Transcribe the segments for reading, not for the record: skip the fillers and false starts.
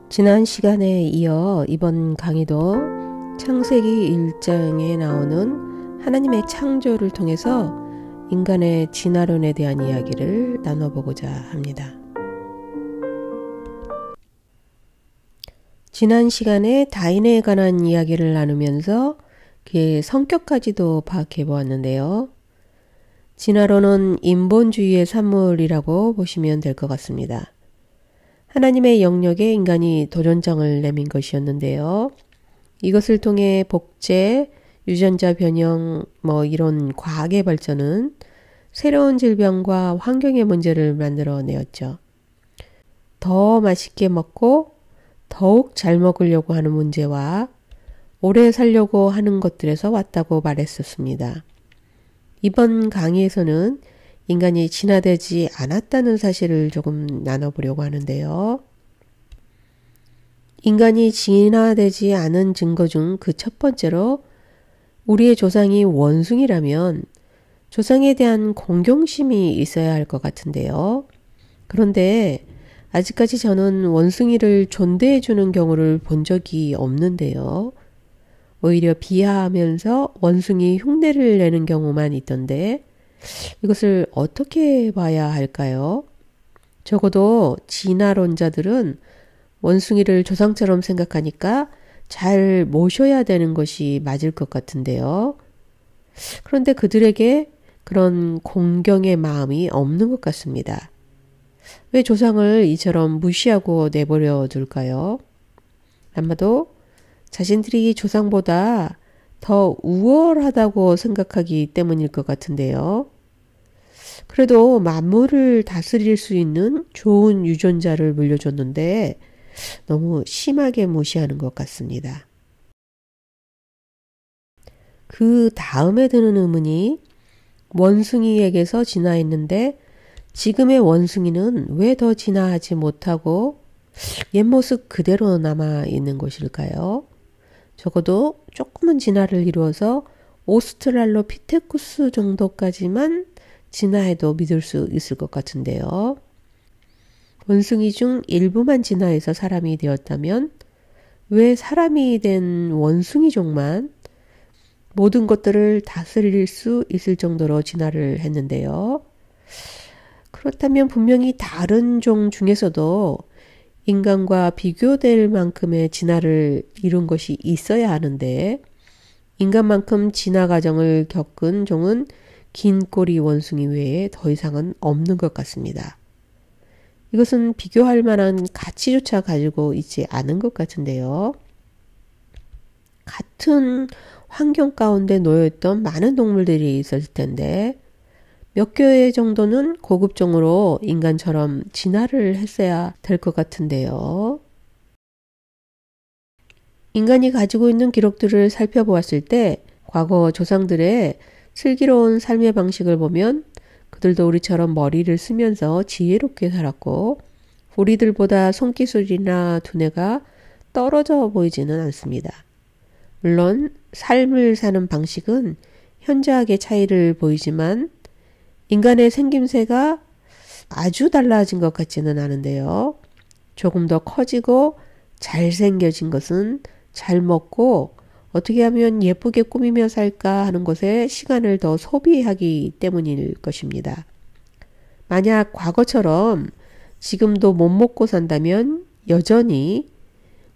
지난 시간에 이어 이번 강의도 창세기 1장에 나오는 하나님의 창조를 통해서 인간의 진화론에 대한 이야기를 나눠보고자 합니다. 지난 시간에 다윈에 관한 이야기를 나누면서 그의 성격까지도 파악해 보았는데요. 진화론은 인본주의의 산물이라고 보시면 될 것 같습니다. 하나님의 영역에 인간이 도전장을 내민 것이었는데요. 이것을 통해 복제, 유전자 변형, 이런 과학의 발전은 새로운 질병과 환경의 문제를 만들어내었죠. 더 맛있게 먹고 더욱 잘 먹으려고 하는 문제와 오래 살려고 하는 것들에서 왔다고 말했었습니다. 이번 강의에서는 인간이 진화되지 않았다는 사실을 조금 나눠보려고 하는데요. 인간이 진화되지 않은 증거 중 그 첫 번째로 우리의 조상이 원숭이라면 조상에 대한 공경심이 있어야 할 것 같은데요. 그런데 아직까지 저는 원숭이를 존대해주는 경우를 본 적이 없는데요. 오히려 비하하면서 원숭이 흉내를 내는 경우만 있던데 이것을 어떻게 봐야 할까요? 적어도 진화론자들은 원숭이를 조상처럼 생각하니까 잘 모셔야 되는 것이 맞을 것 같은데요. 그런데 그들에게 그런 공경의 마음이 없는 것 같습니다. 왜 조상을 이처럼 무시하고 내버려 둘까요? 아마도 자신들이 조상보다 더 우월하다고 생각하기 때문일 것 같은데요. 그래도 만물을 다스릴 수 있는 좋은 유전자를 물려줬는데 너무 심하게 무시하는 것 같습니다. 그 다음에 드는 의문이 원숭이에게서 진화했는데 지금의 원숭이는 왜 더 진화하지 못하고 옛 모습 그대로 남아 있는 것일까요? 적어도 조금은 진화를 이루어서 오스트랄로피테쿠스 정도까지만 진화해도 믿을 수 있을 것 같은데요. 원숭이 중 일부만 진화해서 사람이 되었다면 왜 사람이 된 원숭이종만 모든 것들을 다스릴 수 있을 정도로 진화를 했는데요. 그렇다면 분명히 다른 종 중에서도 인간과 비교될 만큼의 진화를 이룬 것이 있어야 하는데 인간만큼 진화 과정을 겪은 종은 긴 꼬리 원숭이 외에 더 이상은 없는 것 같습니다. 이것은 비교할 만한 가치조차 가지고 있지 않은 것 같은데요. 같은 환경 가운데 놓여있던 많은 동물들이 있었을 텐데 몇 개 정도는 고급종으로 인간처럼 진화를 했어야 될 것 같은데요. 인간이 가지고 있는 기록들을 살펴보았을 때 과거 조상들의 슬기로운 삶의 방식을 보면 그들도 우리처럼 머리를 쓰면서 지혜롭게 살았고 우리들보다 손기술이나 두뇌가 떨어져 보이지는 않습니다. 물론 삶을 사는 방식은 현저하게 차이를 보이지만 인간의 생김새가 아주 달라진 것 같지는 않은데요. 조금 더 커지고 잘생겨진 것은 잘 먹고 어떻게 하면 예쁘게 꾸미며 살까 하는 것에 시간을 더 소비하기 때문일 것입니다. 만약 과거처럼 지금도 못 먹고 산다면 여전히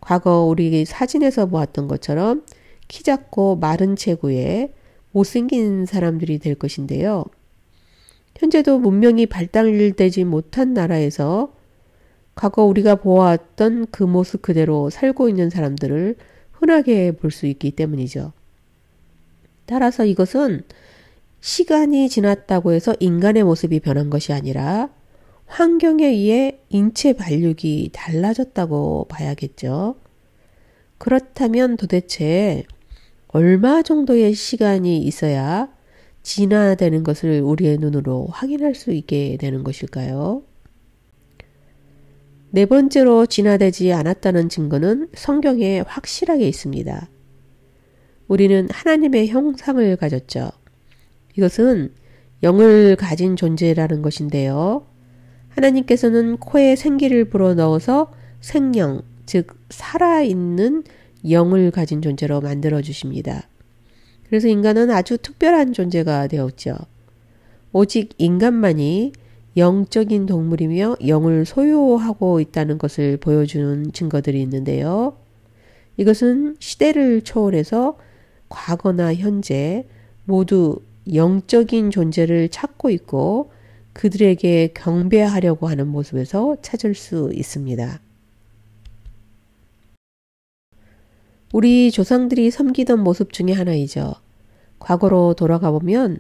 과거 우리 사진에서 보았던 것처럼 키 작고 마른 체구에 못생긴 사람들이 될 것인데요. 현재도 문명이 발달되지 못한 나라에서 과거 우리가 보았던 그 모습 그대로 살고 있는 사람들을 흔하게 볼 수 있기 때문이죠. 따라서 이것은 시간이 지났다고 해서 인간의 모습이 변한 것이 아니라 환경에 의해 인체 발육이 달라졌다고 봐야겠죠. 그렇다면 도대체 얼마 정도의 시간이 있어야 진화되는 것을 우리의 눈으로 확인할 수 있게 되는 것일까요? 네 번째로 진화되지 않았다는 증거는 성경에 확실하게 있습니다. 우리는 하나님의 형상을 가졌죠. 이것은 영을 가진 존재라는 것인데요. 하나님께서는 코에 생기를 불어넣어서 생명, 즉 살아있는 영을 가진 존재로 만들어 주십니다. 그래서 인간은 아주 특별한 존재가 되었죠. 오직 인간만이 영적인 동물이며 영을 소유하고 있다는 것을 보여주는 증거들이 있는데요. 이것은 시대를 초월해서 과거나 현재 모두 영적인 존재를 찾고 있고 그들에게 경배하려고 하는 모습에서 찾을 수 있습니다. 우리 조상들이 섬기던 모습 중에 하나이죠. 과거로 돌아가 보면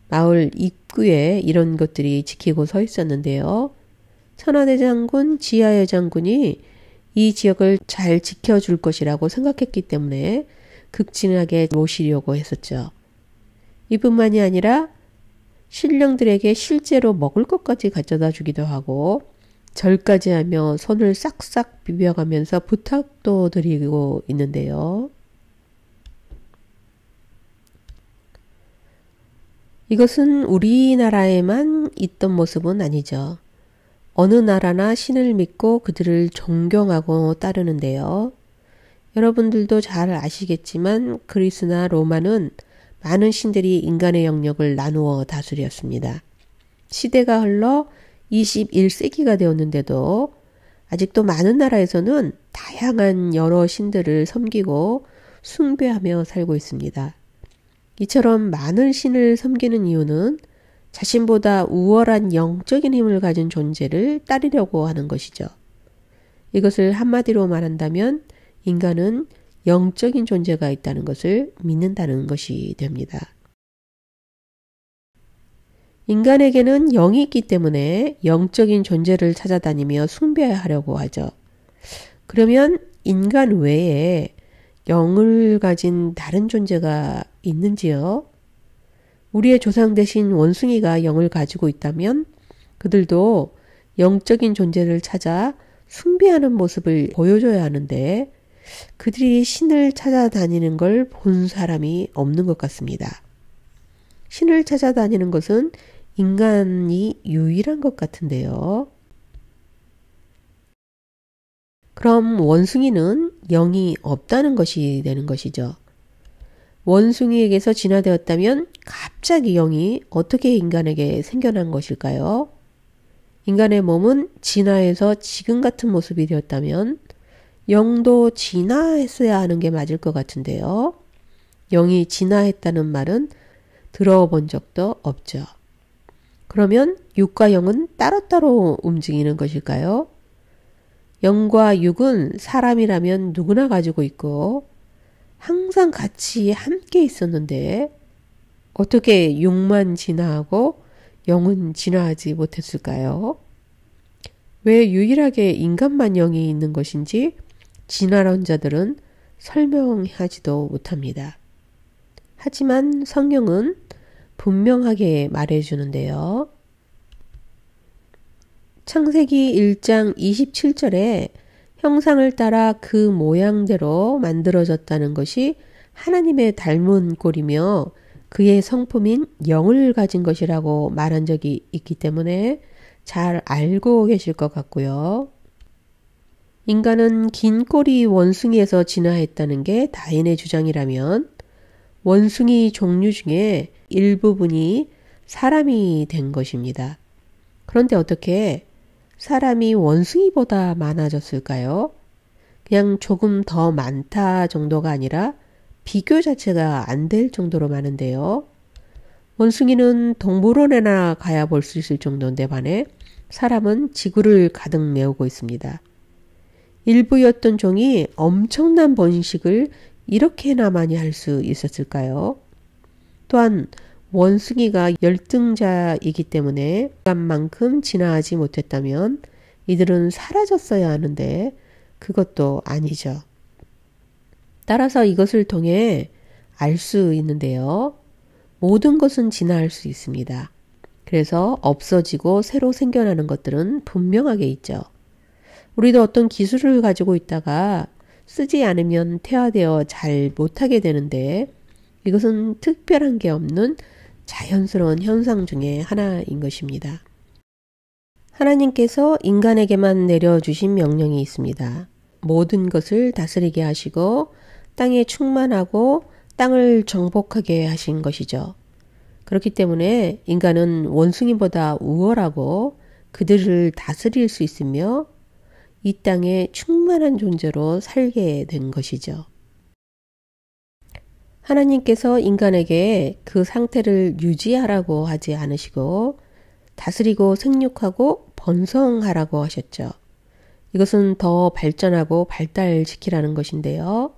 마을 입구에 이런 것들이 지키고 서 있었는데요. 천하대장군, 지하의 장군이 이 지역을 잘 지켜줄 것이라고 생각했기 때문에 극진하게 모시려고 했었죠. 이뿐만이 아니라 신령들에게 실제로 먹을 것까지 가져다 주기도 하고 절까지 하며 손을 싹싹 비벼가면서 부탁도 드리고 있는데요. 이것은 우리나라에만 있던 모습은 아니죠. 어느 나라나 신을 믿고 그들을 존경하고 따르는데요. 여러분들도 잘 아시겠지만 그리스나 로마는 많은 신들이 인간의 영역을 나누어 다스렸습니다. 시대가 흘러 21세기가 되었는데도 아직도 많은 나라에서는 다양한 여러 신들을 섬기고 숭배하며 살고 있습니다. 이처럼 많은 신을 섬기는 이유는 자신보다 우월한 영적인 힘을 가진 존재를 따르려고 하는 것이죠. 이것을 한마디로 말한다면 인간은 영적인 존재가 있다는 것을 믿는다는 것이 됩니다. 인간에게는 영이 있기 때문에 영적인 존재를 찾아다니며 숭배하려고 하죠. 그러면 인간 외에 영을 가진 다른 존재가 있는지요? 우리의 조상 대신 원숭이가 영을 가지고 있다면 그들도 영적인 존재를 찾아 숭배하는 모습을 보여줘야 하는데 그들이 신을 찾아다니는 걸 본 사람이 없는 것 같습니다. 신을 찾아다니는 것은 인간이 유일한 것 같은데요. 그럼 원숭이는 영이 없다는 것이 되는 것이죠. 원숭이에게서 진화되었다면 갑자기 영이 어떻게 인간에게 생겨난 것일까요? 인간의 몸은 진화해서 지금 같은 모습이 되었다면 영도 진화했어야 하는 게 맞을 것 같은데요. 영이 진화했다는 말은 들어본 적도 없죠. 그러면 육과 영은 따로따로 움직이는 것일까요? 영과 육은 사람이라면 누구나 가지고 있고 항상 같이 함께 있었는데 어떻게 육만 진화하고 영은 진화하지 못했을까요? 왜 유일하게 인간만 영이 있는 것인지 진화론자들은 설명하지도 못합니다. 하지만 성경은 분명하게 말해주는데요. 창세기 1장 27절에 형상을 따라 그 모양대로 만들어졌다는 것이 하나님의 닮은 꼴이며 그의 성품인 영을 가진 것이라고 말한 적이 있기 때문에 잘 알고 계실 것 같고요. 인간은 긴 꼬리 원숭이에서 진화했다는 게 다인의 주장이라면 원숭이 종류 중에 일부분이 사람이 된 것입니다. 그런데 어떻게 사람이 원숭이보다 많아졌을까요? 그냥 조금 더 많다 정도가 아니라 비교 자체가 안 될 정도로 많은데요. 원숭이는 동물원에나 가야 볼 수 있을 정도인데 반해 사람은 지구를 가득 메우고 있습니다. 일부였던 종이 엄청난 번식을 이렇게나 많이 할 수 있었을까요? 또한 원숭이가 열등자이기 때문에 인간만큼 진화하지 못했다면 이들은 사라졌어야 하는데 그것도 아니죠. 따라서 이것을 통해 알 수 있는데요. 모든 것은 진화할 수 있습니다. 그래서 없어지고 새로 생겨나는 것들은 분명하게 있죠. 우리도 어떤 기술을 가지고 있다가 쓰지 않으면 퇴화되어 잘 못하게 되는데 이것은 특별한 게 없는 자연스러운 현상 중에 하나인 것입니다. 하나님께서 인간에게만 내려주신 명령이 있습니다. 모든 것을 다스리게 하시고 땅에 충만하고 땅을 정복하게 하신 것이죠. 그렇기 때문에 인간은 원숭이보다 우월하고 그들을 다스릴 수 있으며 이 땅에 충만한 존재로 살게 된 것이죠. 하나님께서 인간에게 그 상태를 유지하라고 하지 않으시고 다스리고 생육하고 번성하라고 하셨죠. 이것은 더 발전하고 발달시키라는 것인데요.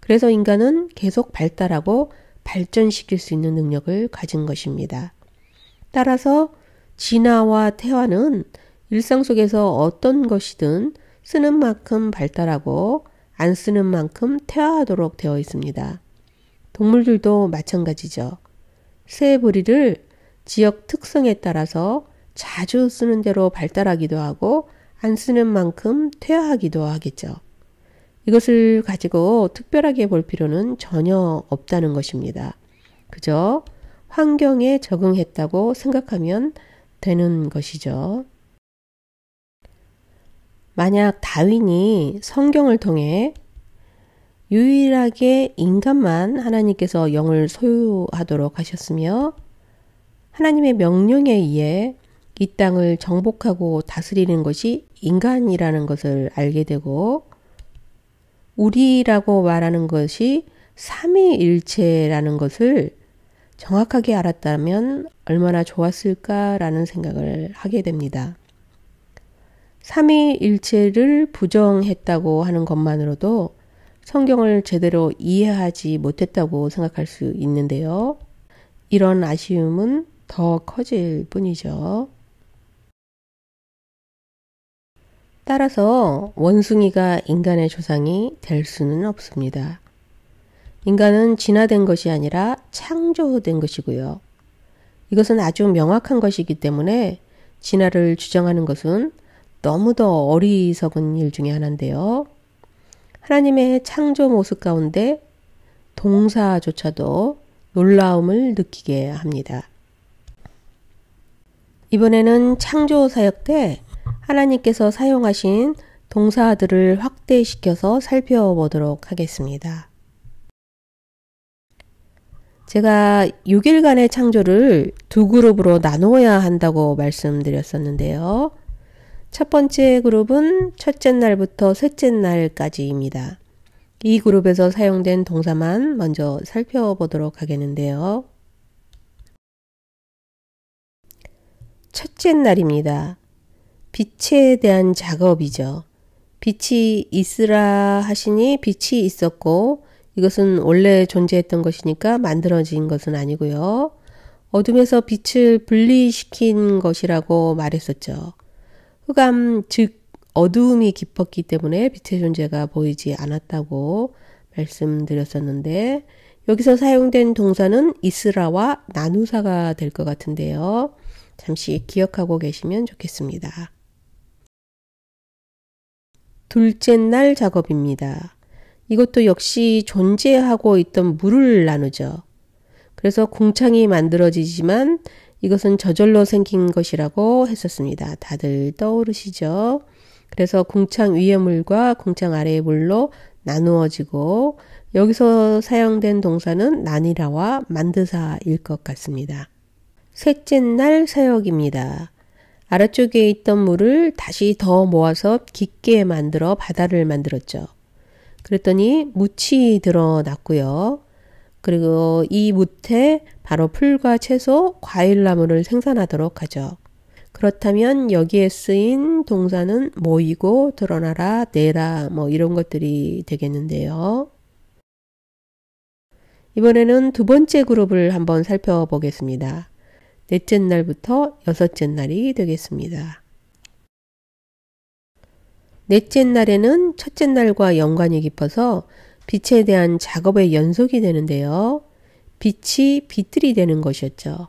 그래서 인간은 계속 발달하고 발전시킬 수 있는 능력을 가진 것입니다. 따라서 진화와 퇴화는 일상 속에서 어떤 것이든 쓰는 만큼 발달하고 안 쓰는 만큼 퇴화하도록 되어 있습니다. 동물들도 마찬가지죠. 새 부리를 지역 특성에 따라서 자주 쓰는 대로 발달하기도 하고 안 쓰는 만큼 퇴화하기도 하겠죠. 이것을 가지고 특별하게 볼 필요는 전혀 없다는 것입니다. 그저 환경에 적응했다고 생각하면 되는 것이죠. 만약 다윈이 성경을 통해 유일하게 인간만 하나님께서 영을 소유하도록 하셨으며 하나님의 명령에 의해 이 땅을 정복하고 다스리는 것이 인간이라는 것을 알게 되고 우리라고 말하는 것이 삼위일체라는 것을 정확하게 알았다면 얼마나 좋았을까라는 생각을 하게 됩니다. 삼위일체를 부정했다고 하는 것만으로도 성경을 제대로 이해하지 못했다고 생각할 수 있는데요. 이런 아쉬움은 더 커질 뿐이죠. 따라서 원숭이가 인간의 조상이 될 수는 없습니다. 인간은 진화된 것이 아니라 창조된 것이고요. 이것은 아주 명확한 것이기 때문에 진화를 주장하는 것은 너무도 어리석은 일 중에 하나인데요. 하나님의 창조 모습 가운데 동사조차도 놀라움을 느끼게 합니다. 이번에는 창조 사역 때 하나님께서 사용하신 동사들을 확대시켜서 살펴보도록 하겠습니다. 제가 6일간의 창조를 두 그룹으로 나누어야 한다고 말씀드렸었는데요. 첫 번째 그룹은 첫째 날부터 셋째 날까지입니다. 이 그룹에서 사용된 동사만 먼저 살펴보도록 하겠는데요. 첫째 날입니다. 빛에 대한 작업이죠. 빛이 있으라 하시니 빛이 있었고 이것은 원래 존재했던 것이니까 만들어진 것은 아니고요. 어둠에서 빛을 분리시킨 것이라고 말했었죠. 흑암, 즉 어두움이 깊었기 때문에 빛의 존재가 보이지 않았다고 말씀드렸었는데 여기서 사용된 동사는 있으라와 나누사가 될 것 같은데요. 잠시 기억하고 계시면 좋겠습니다. 둘째 날 작업입니다. 이것도 역시 존재하고 있던 물을 나누죠. 그래서 궁창이 만들어지지만 이것은 저절로 생긴 것이라고 했었습니다. 다들 떠오르시죠? 그래서 궁창 위의 물과 궁창 아래의 물로 나누어지고 여기서 사용된 동사는 나니라와 만드사일 것 같습니다. 셋째 날 사역입니다. 아래쪽에 있던 물을 다시 더 모아서 깊게 만들어 바다를 만들었죠. 그랬더니 묻이 드러났고요. 그리고 이 묻에 바로 풀과 채소, 과일나무를 생산하도록 하죠. 그렇다면 여기에 쓰인 동사는 모이고 드러나라, 내라 이런 것들이 되겠는데요. 이번에는 두 번째 그룹을 한번 살펴보겠습니다. 넷째 날부터 여섯째 날이 되겠습니다. 넷째 날에는 첫째 날과 연관이 깊어서 빛에 대한 작업의 연속이 되는데요. 빛이 빛들이 되는 것이었죠.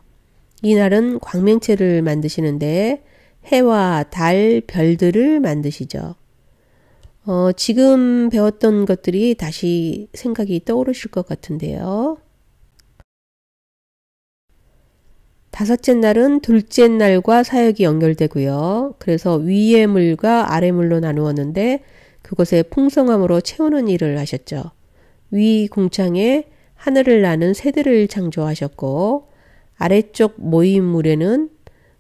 이 날은 광명체를 만드시는데 해와 달, 별들을 만드시죠. 지금 배웠던 것들이 다시 생각이 떠오르실 것 같은데요. 다섯째 날은 둘째 날과 사역이 연결되고요. 그래서 위의 물과 아래 물로 나누었는데 그곳에 풍성함으로 채우는 일을 하셨죠. 위 궁창에 하늘을 나는 새들을 창조하셨고 아래쪽 모인 물에는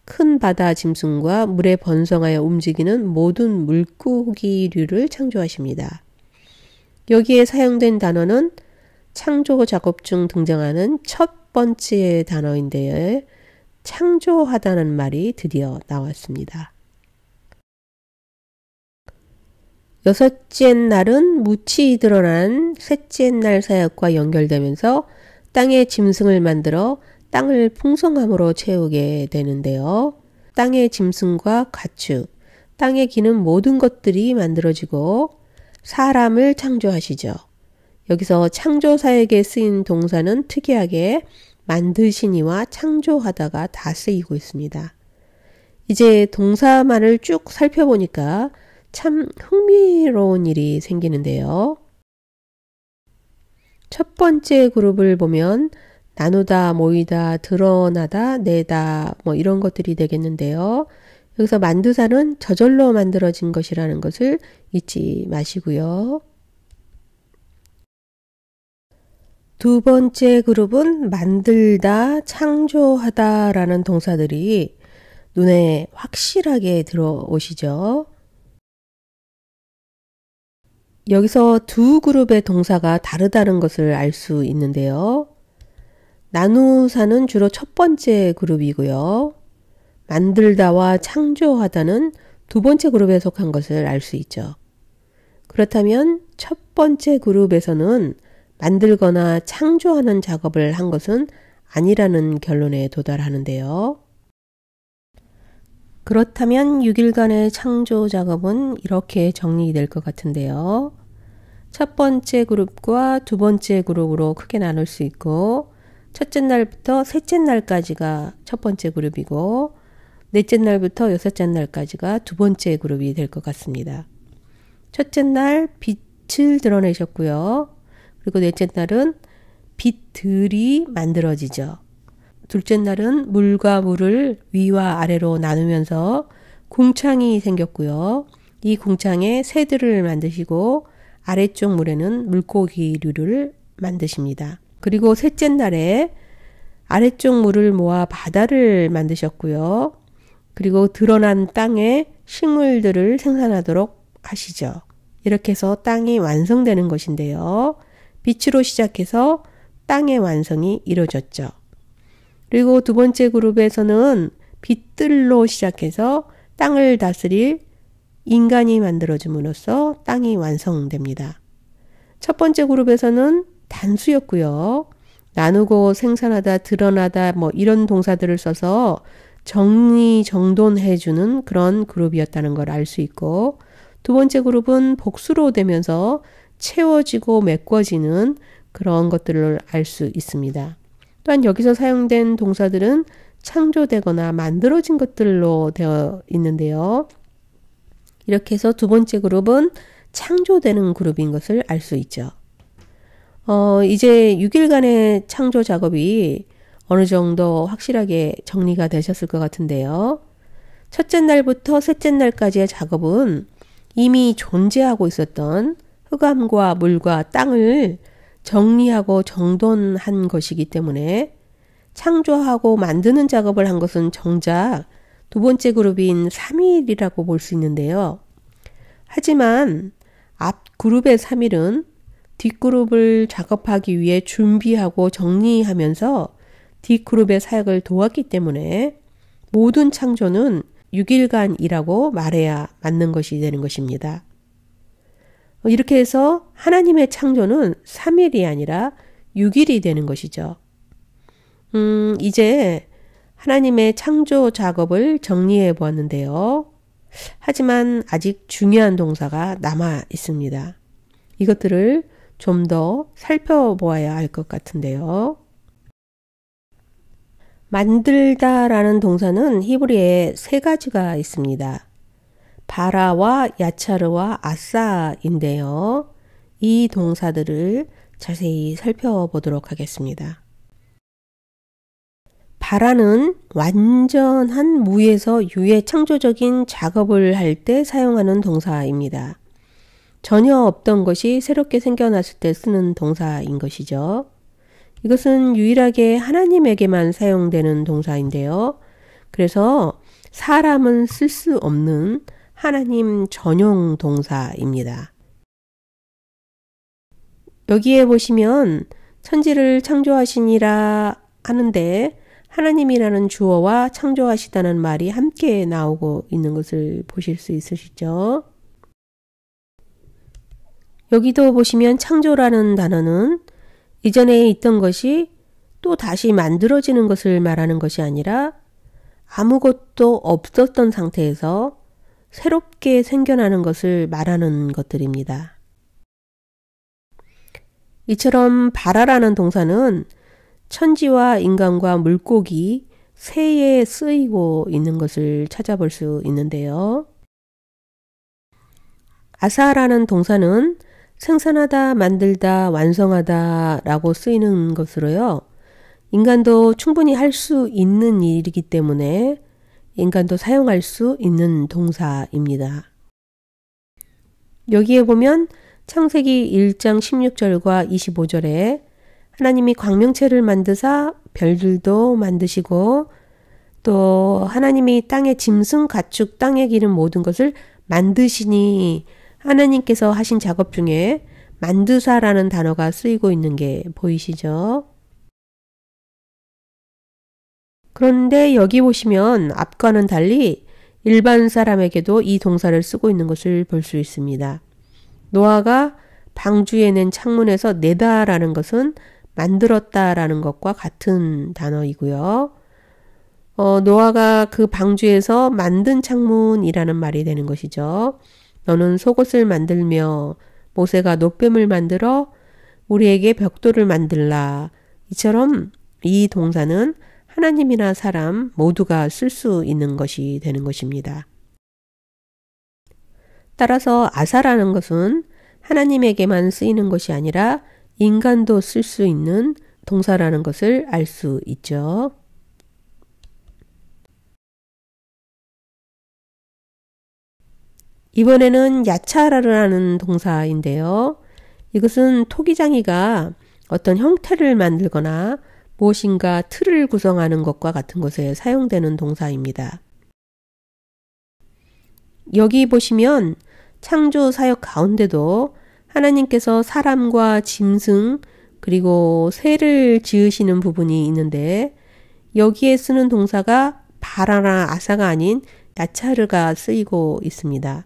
큰 바다 짐승과 물에 번성하여 움직이는 모든 물고기류를 창조하십니다. 여기에 사용된 단어는 창조 작업 중 등장하는 첫 번째 단어인데 창조하다는 말이 드디어 나왔습니다. 여섯째 날은 묻히 드러난 셋째 날 사역과 연결되면서 땅의 짐승을 만들어 땅을 풍성함으로 채우게 되는데요. 땅의 짐승과 가축, 땅에 기는 모든 것들이 만들어지고 사람을 창조하시죠. 여기서 창조 사역에 쓰인 동사는 특이하게 만드시니와 창조하다가 다 쓰이고 있습니다. 이제 동사만을 쭉 살펴보니까 참 흥미로운 일이 생기는데요. 첫 번째 그룹을 보면 나누다, 모이다, 드러나다, 내다 뭐 이런 것들이 되겠는데요. 여기서 만드사는 저절로 만들어진 것이라는 것을 잊지 마시고요. 두 번째 그룹은 만들다, 창조하다 라는 동사들이 눈에 확실하게 들어오시죠. 여기서 두 그룹의 동사가 다르다는 것을 알 수 있는데요. 나누사는 주로 첫 번째 그룹이고요. 만들다와 창조하다는 두 번째 그룹에 속한 것을 알 수 있죠. 그렇다면 첫 번째 그룹에서는 만들거나 창조하는 작업을 한 것은 아니라는 결론에 도달하는데요. 그렇다면 6일간의 창조 작업은 이렇게 정리될 것 같은데요. 첫 번째 그룹과 두 번째 그룹으로 크게 나눌 수 있고 첫째 날부터 셋째 날까지가 첫 번째 그룹이고 넷째 날부터 여섯째 날까지가 두 번째 그룹이 될 것 같습니다. 첫째 날 빛을 드러내셨고요. 그리고 넷째 날은 빛들이 만들어지죠. 둘째 날은 물과 물을 위와 아래로 나누면서 궁창이 생겼고요. 이 궁창에 새들을 만드시고 아래쪽 물에는 물고기류를 만드십니다. 그리고 셋째 날에 아래쪽 물을 모아 바다를 만드셨고요. 그리고 드러난 땅에 식물들을 생산하도록 하시죠. 이렇게 해서 땅이 완성되는 것인데요. 빛으로 시작해서 땅의 완성이 이루어졌죠. 그리고 두 번째 그룹에서는 빛들로 시작해서 땅을 다스릴 인간이 만들어줌으로써 땅이 완성됩니다. 첫 번째 그룹에서는 단수였고요. 나누고 생산하다, 드러나다 뭐 이런 동사들을 써서 정리정돈해주는 그런 그룹이었다는 걸 알 수 있고 두 번째 그룹은 복수로 되면서 채워지고 메꿔지는 그런 것들을 알 수 있습니다. 또한 여기서 사용된 동사들은 창조되거나 만들어진 것들로 되어 있는데요. 이렇게 해서 두 번째 그룹은 창조되는 그룹인 것을 알 수 있죠. 이제 6일간의 창조 작업이 어느 정도 확실하게 정리가 되셨을 것 같은데요. 첫째 날부터 셋째 날까지의 작업은 이미 존재하고 있었던 흑암과 물과 땅을 정리하고 정돈한 것이기 때문에 창조하고 만드는 작업을 한 것은 정작 두 번째 그룹인 3일이라고 볼 수 있는데요. 하지만 앞 그룹의 3일은 뒷그룹을 작업하기 위해 준비하고 정리하면서 뒷그룹의 사역을 도왔기 때문에 모든 창조는 6일간이라고 말해야 맞는 것이 되는 것입니다. 이렇게 해서 하나님의 창조는 3일이 아니라 6일이 되는 것이죠. 이제 하나님의 창조 작업을 정리해 보았는데요. 하지만 아직 중요한 동사가 남아 있습니다. 이것들을 좀 더 살펴보아야 할 것 같은데요. 만들다라는 동사는 히브리에 세 가지가 있습니다. 바라와 야차르와 아싸인데요. 이 동사들을 자세히 살펴보도록 하겠습니다. 바라는 완전한 무에서 유의 창조적인 작업을 할 때 사용하는 동사입니다. 전혀 없던 것이 새롭게 생겨났을 때 쓰는 동사인 것이죠. 이것은 유일하게 하나님에게만 사용되는 동사인데요. 그래서 사람은 쓸 수 없는 하나님 전용 동사입니다. 여기에 보시면 천지를 창조하시니라 하는데 하나님이라는 주어와 창조하시다는 말이 함께 나오고 있는 것을 보실 수 있으시죠? 여기도 보시면 창조라는 단어는 이전에 있던 것이 또 다시 만들어지는 것을 말하는 것이 아니라 아무것도 없었던 상태에서 새롭게 생겨나는 것을 말하는 것들입니다. 이처럼 바라라는 동사는 천지와 인간과 물고기, 새에 쓰이고 있는 것을 찾아볼 수 있는데요. 아사라는 동사는 생산하다, 만들다, 완성하다 라고 쓰이는 것으로요. 인간도 충분히 할 수 있는 일이기 때문에 인간도 사용할 수 있는 동사입니다. 여기에 보면 창세기 1장 16절과 25절에 하나님이 광명체를 만드사 별들도 만드시고 또 하나님이 땅의 짐승, 가축, 땅에 기른 모든 것을 만드시니 하나님께서 하신 작업 중에 만드사라는 단어가 쓰이고 있는 게 보이시죠? 그런데 여기 보시면 앞과는 달리 일반 사람에게도 이 동사를 쓰고 있는 것을 볼 수 있습니다. 노아가 방주에 낸 창문에서 내다라는 것은 만들었다라는 것과 같은 단어이고요. 노아가 그 방주에서 만든 창문이라는 말이 되는 것이죠. 너는 속옷을 만들며 모세가 놋뱀을 만들어 우리에게 벽돌을 만들라. 이처럼 이 동사는 하나님이나 사람 모두가 쓸 수 있는 것이 되는 것입니다. 따라서 아사라는 것은 하나님에게만 쓰이는 것이 아니라 인간도 쓸 수 있는 동사라는 것을 알 수 있죠. 이번에는 야차라라는 동사인데요. 이것은 토기장이가 어떤 형태를 만들거나 무엇인가 틀을 구성하는 것과 같은 것에 사용되는 동사입니다. 여기 보시면 창조 사역 가운데도 하나님께서 사람과 짐승 그리고 새를 지으시는 부분이 있는데 여기에 쓰는 동사가 바라나 아사가 아닌 야차르가 쓰이고 있습니다.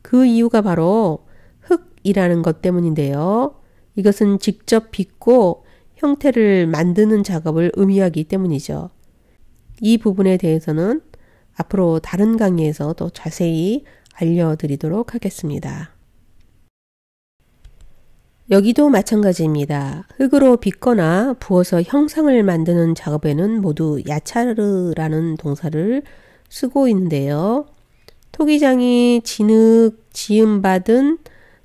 그 이유가 바로 흙이라는 것 때문인데요. 이것은 직접 빚고 형태를 만드는 작업을 의미하기 때문이죠. 이 부분에 대해서는 앞으로 다른 강의에서 더 자세히 알려드리도록 하겠습니다. 여기도 마찬가지입니다. 흙으로 빚거나 부어서 형상을 만드는 작업에는 모두 야차르라는 동사를 쓰고 있는데요. 토기장이 진흙 지음받은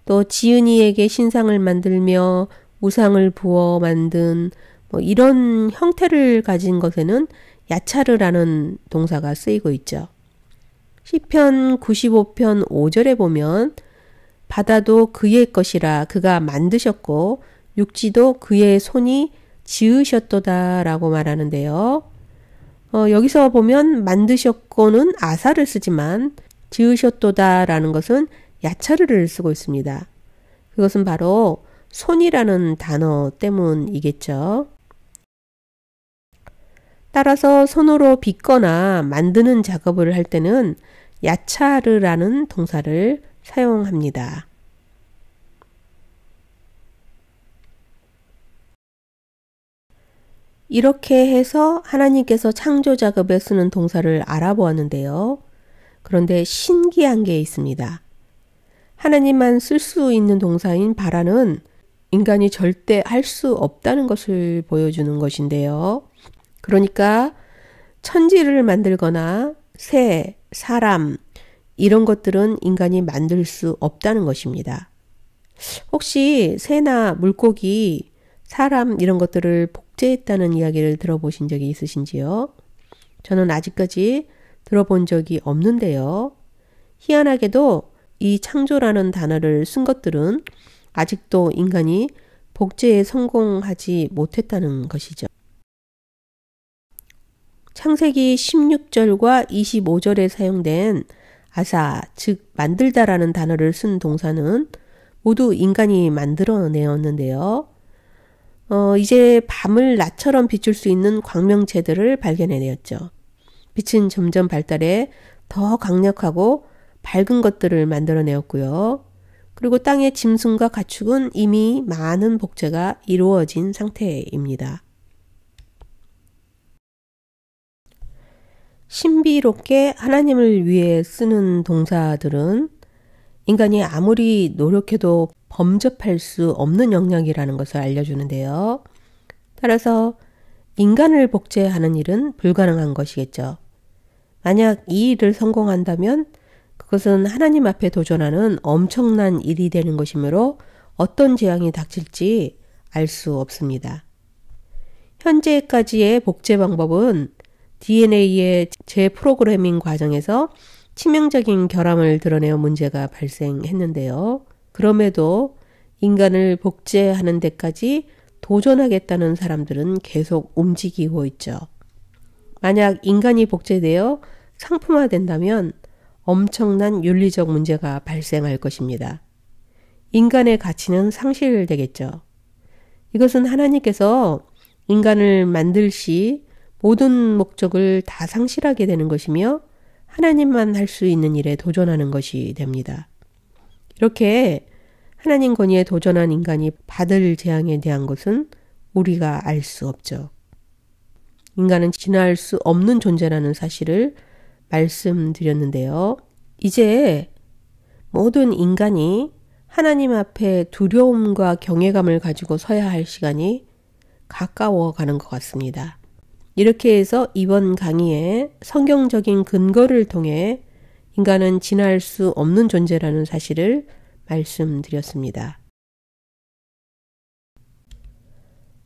또 지은이에게 신상을 만들며 우상을 부어 만든 이런 형태를 가진 것에는 야차르라는 동사가 쓰이고 있죠. 시편 95편 5절에 보면 바다도 그의 것이라 그가 만드셨고 육지도 그의 손이 지으셨도다 라고 말하는데요. 여기서 보면 만드셨고는 아사를 쓰지만 지으셨도다 라는 것은 야차르를 쓰고 있습니다. 그것은 바로 손이라는 단어 때문이겠죠. 따라서 손으로 빚거나 만드는 작업을 할 때는 야차르라는 동사를 사용합니다. 이렇게 해서 하나님께서 창조 작업에 쓰는 동사를 알아보았는데요. 그런데 신기한 게 있습니다. 하나님만 쓸 수 있는 동사인 바라는 인간이 절대 할 수 없다는 것을 보여주는 것인데요. 그러니까 천지를 만들거나 새, 사람 이런 것들은 인간이 만들 수 없다는 것입니다. 혹시 새나 물고기, 사람 이런 것들을 복제했다는 이야기를 들어보신 적이 있으신지요? 저는 아직까지 들어본 적이 없는데요. 희한하게도 이 창조라는 단어를 쓴 것들은 아직도 인간이 복제에 성공하지 못했다는 것이죠. 창세기 16절과 25절에 사용된 아사, 즉 만들다라는 단어를 쓴 동사는 모두 인간이 만들어내었는데요. 이제 밤을 낮처럼 비출 수 있는 광명체들을 발견해내었죠. 빛은 점점 발달해 더 강력하고 밝은 것들을 만들어내었고요. 그리고 땅의 짐승과 가축은 이미 많은 복제가 이루어진 상태입니다. 신비롭게 하나님을 위해 쓰는 동사들은 인간이 아무리 노력해도 범접할 수 없는 영역이라는 것을 알려주는데요. 따라서 인간을 복제하는 일은 불가능한 것이겠죠. 만약 이 일을 성공한다면 그것은 하나님 앞에 도전하는 엄청난 일이 되는 것이므로 어떤 재앙이 닥칠지 알 수 없습니다. 현재까지의 복제 방법은 DNA의 재프로그래밍 과정에서 치명적인 결함을 드러내어 문제가 발생했는데요. 그럼에도 인간을 복제하는 데까지 도전하겠다는 사람들은 계속 움직이고 있죠. 만약 인간이 복제되어 상품화된다면 엄청난 윤리적 문제가 발생할 것입니다. 인간의 가치는 상실되겠죠. 이것은 하나님께서 인간을 만들 시 모든 목적을 다 상실하게 되는 것이며 하나님만 할 수 있는 일에 도전하는 것이 됩니다. 이렇게 하나님 권위에 도전한 인간이 받을 재앙에 대한 것은 우리가 알 수 없죠. 인간은 진화할 수 없는 존재라는 사실을 말씀드렸는데요. 이제 모든 인간이 하나님 앞에 두려움과 경외감을 가지고 서야 할 시간이 가까워 가는 것 같습니다. 이렇게 해서 이번 강의에 성경적인 근거를 통해 인간은 진화할 수 없는 존재라는 사실을 말씀드렸습니다.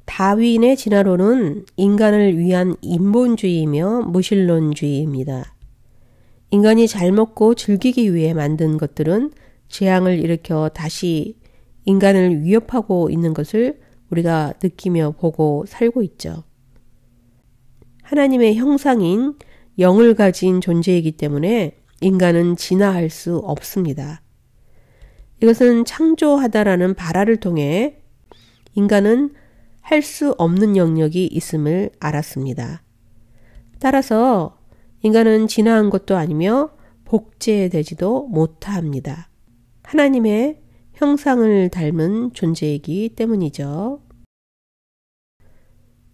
다윈의 진화론은 인간을 위한 인본주의이며 무신론주의입니다. 인간이 잘 먹고 즐기기 위해 만든 것들은 재앙을 일으켜 다시 인간을 위협하고 있는 것을 우리가 느끼며 보고 살고 있죠. 하나님의 형상인 영을 가진 존재이기 때문에 인간은 진화할 수 없습니다. 이것은 창조하다라는 발화를 통해 인간은 할 수 없는 영역이 있음을 알았습니다. 따라서 인간은 진화한 것도 아니며 복제되지도 못합니다. 하나님의 형상을 닮은 존재이기 때문이죠.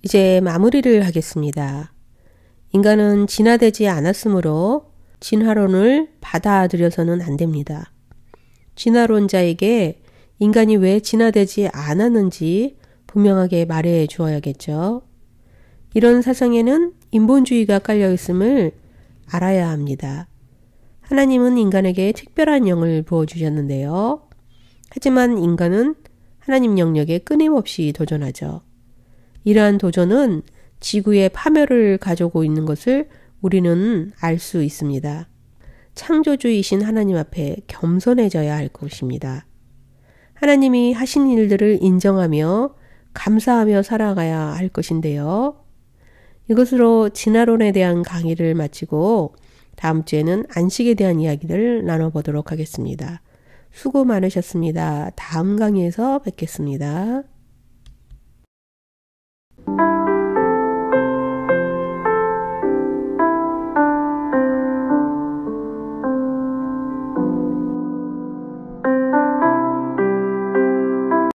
이제 마무리를 하겠습니다. 인간은 진화되지 않았으므로 진화론을 받아들여서는 안 됩니다. 진화론자에게 인간이 왜 진화되지 않았는지 분명하게 말해 주어야겠죠. 이런 사상에는 인본주의가 깔려 있음을 알아야 합니다. 하나님은 인간에게 특별한 영을 부어주셨는데요. 하지만 인간은 하나님 영역에 끊임없이 도전하죠. 이러한 도전은 지구의 파멸을 가져오고 있는 것을 우리는 알 수 있습니다. 창조주이신 하나님 앞에 겸손해져야 할 것입니다. 하나님이 하신 일들을 인정하며 감사하며 살아가야 할 것인데요. 이것으로 진화론에 대한 강의를 마치고 다음 주에는 안식에 대한 이야기를 나눠보도록 하겠습니다. 수고 많으셨습니다. 다음 강의에서 뵙겠습니다.